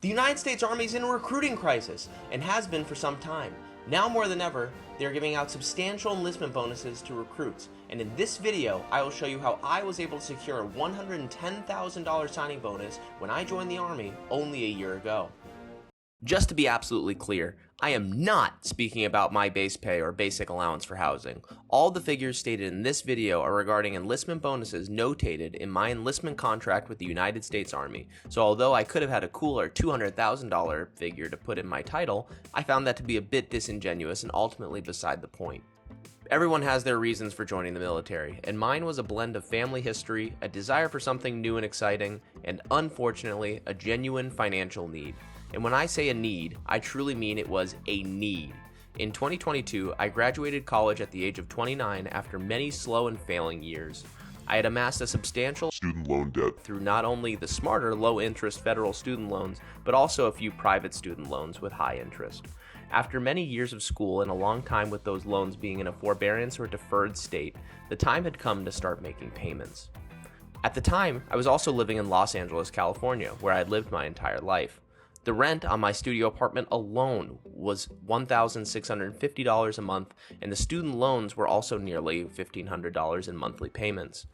The United States Army is in a recruiting crisis and has been for some time. Now more than ever, they are giving out substantial enlistment bonuses to recruits. And in this video, I will show you how I was able to secure a $110,000 signing bonus when I joined the Army only a year ago. Just to be absolutely clear, I am not speaking about my base pay or basic allowance for housing. All the figures stated in this video are regarding enlistment bonuses notated in my enlistment contract with the United States Army. So although I could have had a cooler $200,000 figure to put in my title, I found that to be a bit disingenuous and ultimately beside the point. Everyone has their reasons for joining the military, and mine was a blend of family history, a desire for something new and exciting, and unfortunately, a genuine financial need. And when I say a need, I truly mean it was a need. In 2022, I graduated college at the age of 29 after many slow and failing years. I had amassed a substantial student loan debt through not only the smarter low-interest federal student loans, but also a few private student loans with high interest. After many years of school and a long time with those loans being in a forbearance or deferred state, the time had come to start making payments. At the time, I was also living in Los Angeles, California, where I had lived my entire life. The rent on my studio apartment alone was $1,650 a month, and the student loans were also nearly $1,500 in monthly payments.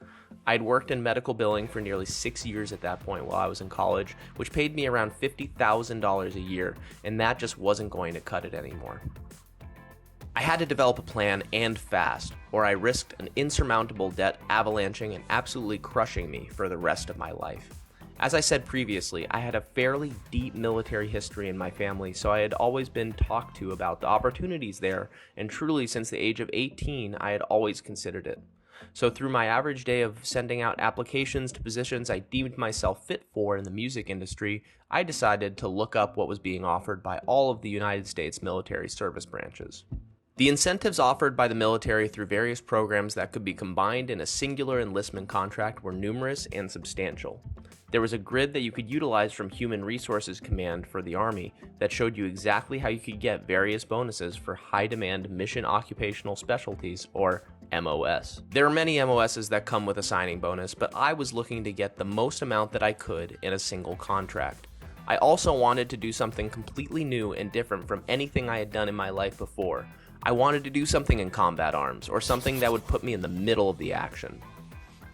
I had worked in medical billing for nearly 6 years at that point while I was in college, which paid me around $50,000 a year, and that just wasn't going to cut it anymore. I had to develop a plan and fast, or I risked an insurmountable debt avalanching and absolutely crushing me for the rest of my life. As I said previously, I had a fairly deep military history in my family, so I had always been talked to about the opportunities there, and truly since the age of 18, I had always considered it. So through my average day of sending out applications to positions I deemed myself fit for in the music industry, I decided to look up what was being offered by all of the United States military service branches. The incentives offered by the military through various programs that could be combined in a singular enlistment contract were numerous and substantial. There was a grid that you could utilize from Human Resources Command for the Army that showed you exactly how you could get various bonuses for high-demand mission occupational specialties, or MOS. There are many MOSs that come with a signing bonus, but I was looking to get the most amount that I could in a single contract. I also wanted to do something completely new and different from anything I had done in my life before. I wanted to do something in combat arms, or something that would put me in the middle of the action.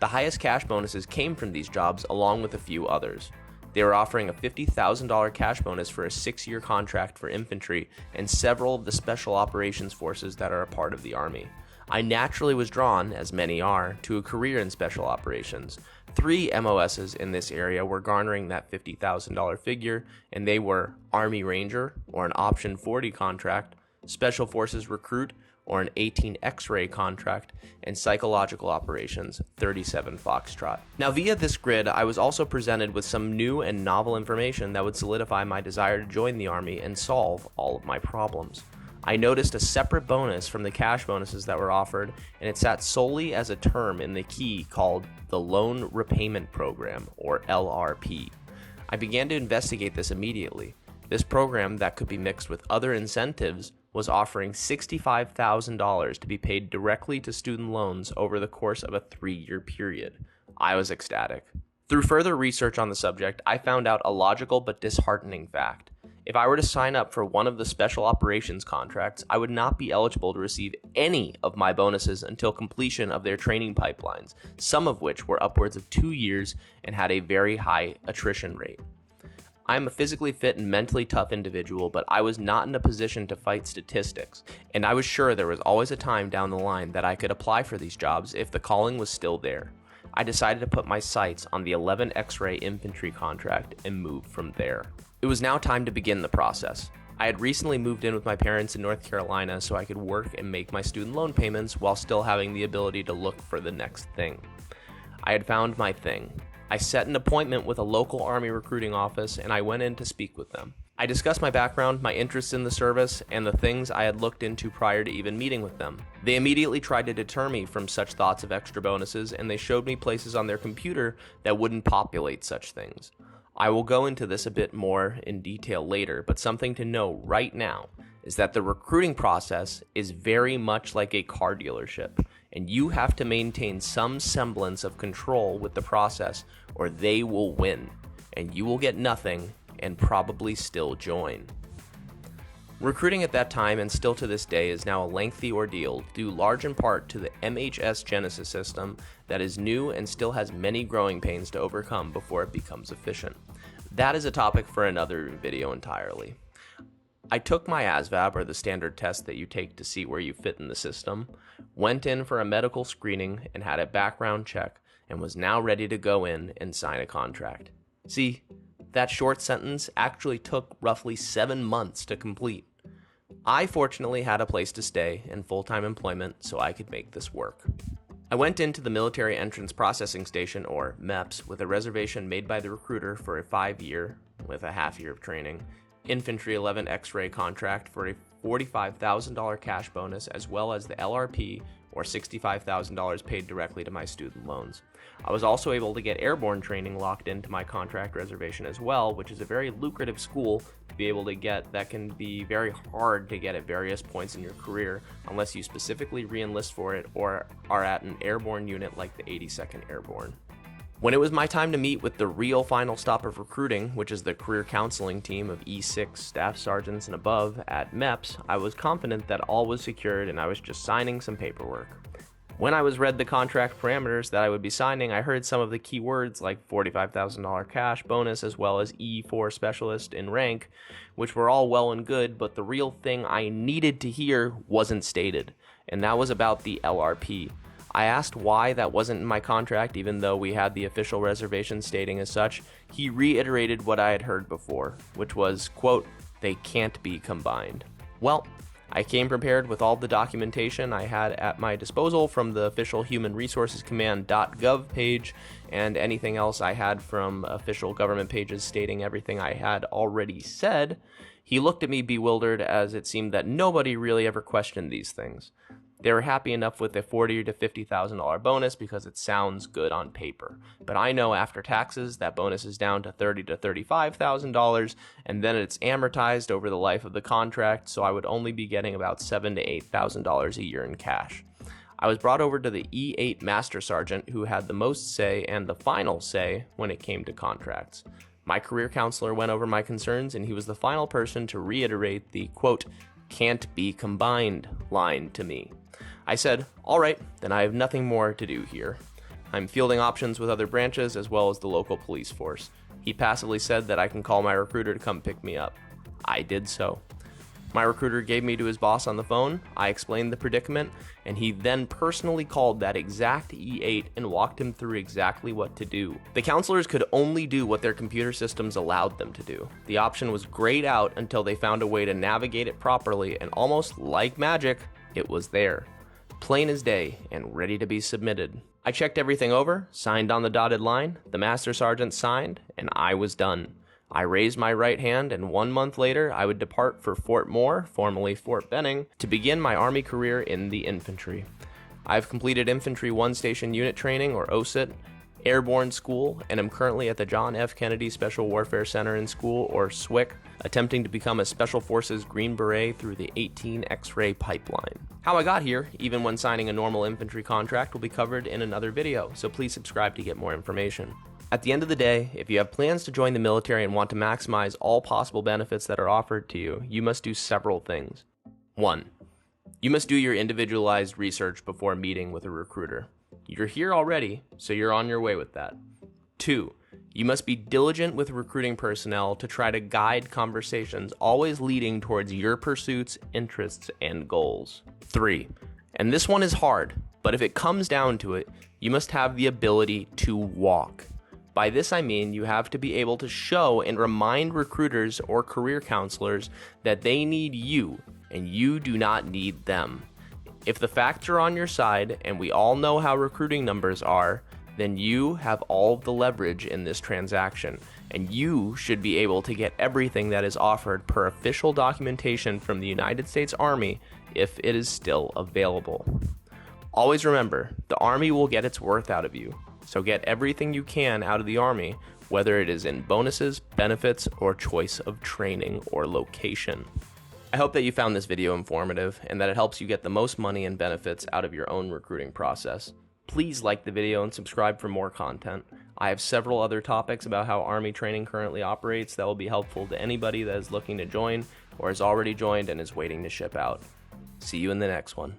The highest cash bonuses came from these jobs along with a few others. They were offering a $50,000 cash bonus for a 6-year contract for infantry and several of the special operations forces that are a part of the Army. I naturally was drawn, as many are, to a career in special operations. 3 MOSs in this area were garnering that $50,000 figure, and they were Army Ranger, or an Option 40 contract, Special Forces Recruit, or an 18 X-ray contract, and Psychological Operations 37 Foxtrot. Now via this grid, I was also presented with some new and novel information that would solidify my desire to join the Army and solve all of my problems. I noticed a separate bonus from the cash bonuses that were offered, and it sat solely as a term in the key called the Loan Repayment Program, or LRP. I began to investigate this immediately. This program that could be mixed with other incentives was offering $65,000 to be paid directly to student loans over the course of a 3-year period. I was ecstatic. Through further research on the subject, I found out a logical but disheartening fact. If I were to sign up for one of the special operations contracts, I would not be eligible to receive any of my bonuses until completion of their training pipelines, some of which were upwards of 2 years and had a very high attrition rate. I am a physically fit and mentally tough individual, but I was not in a position to fight statistics, and I was sure there was always a time down the line that I could apply for these jobs if the calling was still there. I decided to put my sights on the 11 X-ray infantry contract and move from there. It was now time to begin the process. I had recently moved in with my parents in North Carolina so I could work and make my student loan payments while still having the ability to look for the next thing. I had found my thing. I set an appointment with a local Army recruiting office and I went in to speak with them. I discussed my background, my interests in the service, and the things I had looked into prior to even meeting with them. They immediately tried to deter me from such thoughts of extra bonuses, and they showed me places on their computer that wouldn't populate such things. I will go into this a bit more in detail later, but something to know right now is that the recruiting process is very much like a car dealership, and you have to maintain some semblance of control with the process or they will win, and you will get nothing and probably still join. Recruiting at that time and still to this day is now a lengthy ordeal due large in part to the MHS Genesis system that is new and still has many growing pains to overcome before it becomes efficient. That is a topic for another video entirely. I took my ASVAB, or the standard test that you take to see where you fit in the system, went in for a medical screening and had a background check, and was now ready to go in and sign a contract. See, that short sentence actually took roughly 7 months to complete. I fortunately had a place to stay and full-time employment, so I could make this work. I went into the Military Entrance Processing Station, or MEPS, with a reservation made by the recruiter for a 5-year, with a half-year of training, Infantry 11 X-ray contract for a $45,000 cash bonus, as well as the LRP, or $65,000 paid directly to my student loans. I was also able to get airborne training locked into my contract reservation as well, which is a very lucrative school to be able to get that can be very hard to get at various points in your career unless you specifically re-enlist for it or are at an airborne unit like the 82nd Airborne. When it was my time to meet with the real final stop of recruiting, which is the career counseling team of E6 staff sergeants and above at MEPS, I was confident that all was secured and I was just signing some paperwork. When I was read the contract parameters that I would be signing, I heard some of the key words like $45,000 cash bonus as well as E4 specialist in rank, which were all well and good, but the real thing I needed to hear wasn't stated, and that was about the LRP. I asked why that wasn't in my contract, even though we had the official reservation stating as such. He reiterated what I had heard before, which was, quote, "they can't be combined." Well, I came prepared with all the documentation I had at my disposal from the official Human Resources Command.gov page and anything else I had from official government pages stating everything I had already said. He looked at me bewildered, as it seemed that nobody really ever questioned these things. They were happy enough with a $40,000 to $50,000 bonus because it sounds good on paper. But I know after taxes, that bonus is down to $30,000 to $35,000, and then it's amortized over the life of the contract, so I would only be getting about $7,000 to $8,000 a year in cash. I was brought over to the E8 Master Sergeant, who had the most say and the final say when it came to contracts. My career counselor went over my concerns, and he was the final person to reiterate the, quote, "can't be combined" line to me. I said, all right, then I have nothing more to do here. I'm fielding options with other branches as well as the local police force. He passively said that I can call my recruiter to come pick me up. I did so. My recruiter gave me to his boss on the phone. I explained the predicament, and he then personally called that exact E8 and walked him through exactly what to do. The counselors could only do what their computer systems allowed them to do. The option was grayed out until they found a way to navigate it properly, and almost like magic, it was there. Plain as day and ready to be submitted. I checked everything over, signed on the dotted line, the Master Sergeant signed, and I was done. I raised my right hand, and 1 month later, I would depart for Fort Moore, formerly Fort Benning, to begin my Army career in the infantry. I've completed Infantry 1 Station Unit Training, or OSUT, Airborne School, and am currently at the John F. Kennedy Special Warfare Center and School, or SWCC, attempting to become a Special Forces Green Beret through the 18 X-ray pipeline. How I got here, even when signing a normal infantry contract, will be covered in another video, so please subscribe to get more information. At the end of the day, if you have plans to join the military and want to maximize all possible benefits that are offered to you, you must do several things. 1. You must do your individualized research before meeting with a recruiter. You're here already, so you're on your way with that. 2. You must be diligent with recruiting personnel to try to guide conversations, always leading towards your pursuits, interests, and goals. 3. And this one is hard, but if it comes down to it, you must have the ability to walk. By this I mean you have to be able to show and remind recruiters or career counselors that they need you and you do not need them. If the facts are on your side, and we all know how recruiting numbers are, then you have all the leverage in this transaction, and you should be able to get everything that is offered per official documentation from the United States Army if it is still available. Always remember, the Army will get its worth out of you, so get everything you can out of the Army, whether it is in bonuses, benefits, or choice of training or location. I hope that you found this video informative and that it helps you get the most money and benefits out of your own recruiting process. Please like the video and subscribe for more content. I have several other topics about how Army training currently operates that will be helpful to anybody that is looking to join or has already joined and is waiting to ship out. See you in the next one.